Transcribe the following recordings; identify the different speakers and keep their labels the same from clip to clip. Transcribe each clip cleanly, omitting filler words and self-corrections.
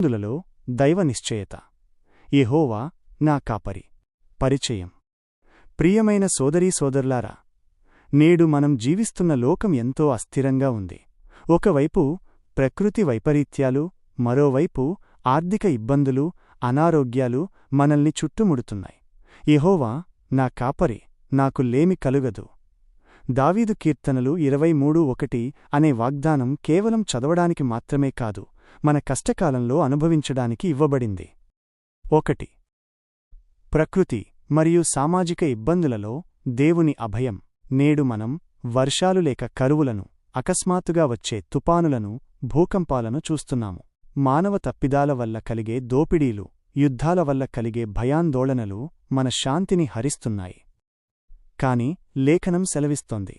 Speaker 1: అందులలో దైవ నిశ్చయత. యెహోవా నా కాపరి. పరిచయం. ప్రియమైన సోదరీసోదరులారా, నేడు మనం జీవిస్తున్న లోకం ఎంతో అస్థిరంగా ఉంది. ఒకవైపు ప్రకృతి వైపరీత్యాలు, మరోవైపు ఆర్థిక ఇబ్బందులు, అనారోగ్యాలు మనల్ని చుట్టుముడుతున్నాయి. యెహోవా నా కాపరి, నాకు లేమి కలుగదు. దావీదు కీర్తనలు 23:1 అనే వాగ్దానం కేవలం చదవడానికి మాత్రమే కాదు, మన కష్టకాలంలో అనుభవించడానికి ఇవ్వబడింది. 1. ప్రకృతి మరియు సామాజిక ఇబ్బందులలో దేవుని అభయం. నేడు మనం వర్షాలు లేక కరువులను, అకస్మాత్తుగా వచ్చే తుపానులను, భూకంపాలను చూస్తున్నాము. మానవ తప్పిదాల వల్ల కలిగే దోపిడీలు, యుద్ధాల వల్ల కలిగే భయాందోళనలు మన శాంతిని హరిస్తున్నాయి. కాని లేఖనం సెలవిస్తోంది,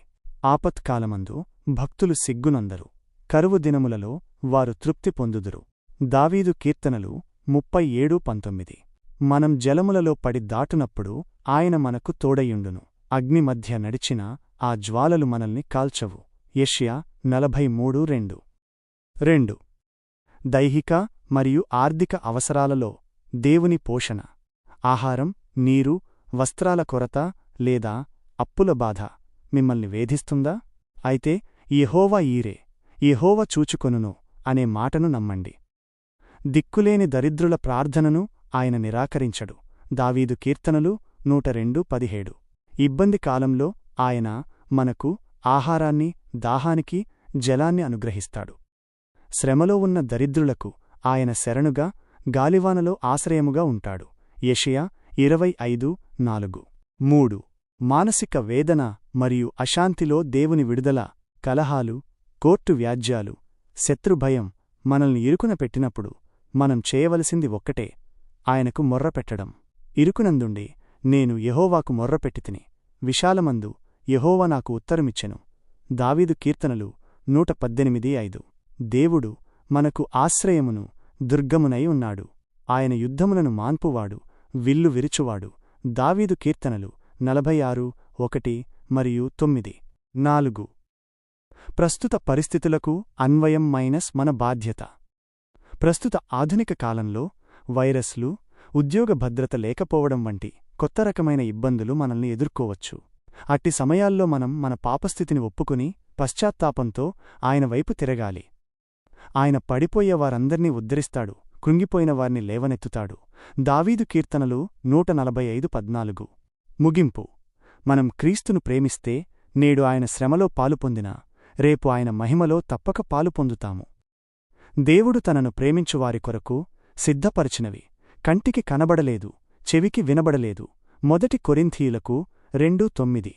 Speaker 1: ఆపత్కాలమందు భక్తులు సిగ్గునందరు, కరువు దినములలో వారు తృప్తి పొందుదురు. దావీదు కీర్తనలు 37:19. మనం జలములలో పడి దాటునప్పుడు ఆయన మనకు తోడయుండును. అగ్ని మధ్య నడిచినా ఆ జ్వాలలు మనల్ని కాల్చవు. యెషయా 43:2. 2. దైహిక మరియు ఆర్థిక అవసరాలలో దేవుని పోషణ. ఆహారం, నీరు, వస్త్రాల కొరత లేదా అప్పుల బాధ మిమ్మల్ని వేధిస్తుందా? అయితే యెహోవా ఈరే, యెహోవా చూచుకొనును అనే మాటను నమ్మండి. దిక్కులేని దరిద్రుల ప్రార్థనను ఆయన నిరాకరించడు. దావీదు కీర్తనలు 102:17. ఇబ్బంది కాలంలో ఆయన మనకు ఆహారాన్ని, దాహానికి జలాన్ని అనుగ్రహిస్తాడు. శ్రమలో ఉన్న దరిద్రులకు ఆయన శరణుగా, గాలివానలో ఆశ్రయముగా ఉంటాడు. యెషయా 25:4. 3. మానసిక వేదన మరియు అశాంతిలో దేవుని విడుదల. కలహాలు, కోర్టు వ్యాజ్యాలు, శత్రుభయం మనల్ని ఇరుకున పెట్టినప్పుడు మనం చేయవలసింది ఒక్కటే, ఆయనకు మొర్రపెట్టడం. ఇరుకునందుండి నేను యెహోవాకు మొర్రపెట్టితిని, విశాలమందు యెహోవా నాకు ఉత్తరమిచ్చెను. దావీదు కీర్తనలు 118:5. దేవుడు మనకు ఆశ్రయమును, దుర్గమునై ఉన్నాడు. ఆయన యుద్ధములను మాన్పువాడు, విల్లు విరుచువాడు. దావీదు కీర్తనలు 46:1 మరియు 9. 4. ప్రస్తుత పరిస్థితులకు అన్వయం మన బాధ్యత. ప్రస్తుత ఆధునిక కాలంలో వైరస్లు, ఉద్యోగ భద్రత లేకపోవడం వంటి కొత్త రకమైన ఇబ్బందులు మనల్ని ఎదుర్కోవచ్చు. అట్టి సమయాల్లో మనం మన పాపస్థితిని ఒప్పుకుని పశ్చాత్తాపంతో ఆయన వైపు తిరగాలి. ఆయన పడిపోయే వారందర్నీ ఉద్ధరిస్తాడు, కృంగిపోయిన వారిని లేవనెత్తుతాడు. దావీదు కీర్తనలు 145:14. ముగింపు. మనం క్రీస్తును ప్రేమిస్తే నేడు ఆయన శ్రమలో పాలుపొందినా రేపు ఆయన మహిమలో తప్పక పాలుపొందుతాము. దేవుడు తనను ప్రేమించువారి కొరకు సిద్ధపరచినవి కంటికి కనబడలేదు, చెవికి వినబడలేదు. 1 కొరింథీయులకు 2:9.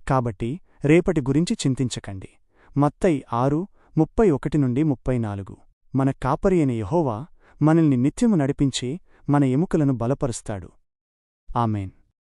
Speaker 1: కాబట్టి రేపటి గురించి చింతించకండి. మత్తయి 6:31-34. మన కాపరి అయిన యెహోవా మనల్ని నిత్యము నడిపించి మన ఎముకలను బలపరుస్తాడు. ఆమేన్.